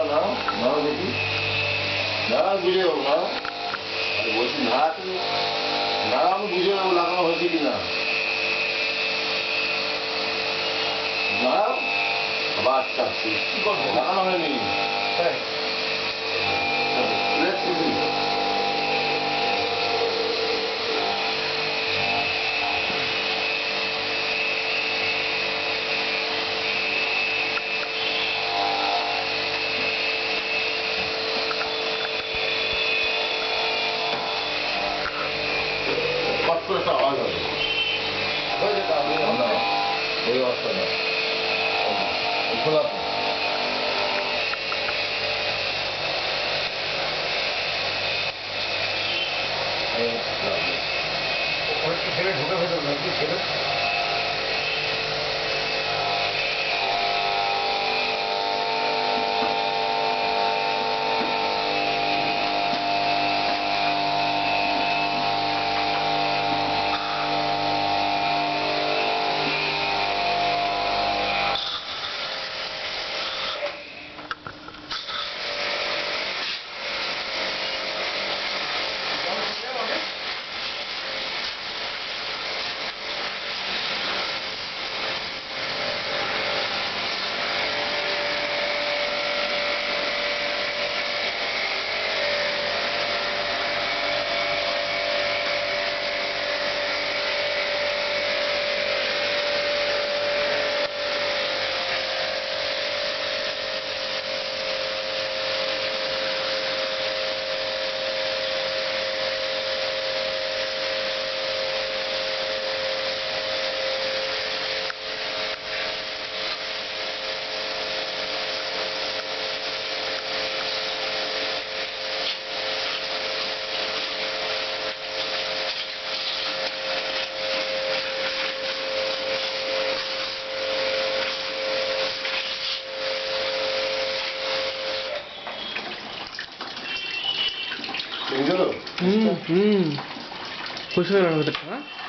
নাও দেখি, দাঁড়াও বুঝে যাবো না। বলছি না, দাঁড়াও আমি বুঝে যাবো লাগানো হয়েছে কিনা। দাঁড়াও, আচ্ছা কি করবো, লাগানো হয়নি। ফট করে একটা আওয়াজ হবে, ওই অবস্থা না খোলা তো। ছেলে ঢুকে ফেলো নাকি ছেলে? খুশি হলাম।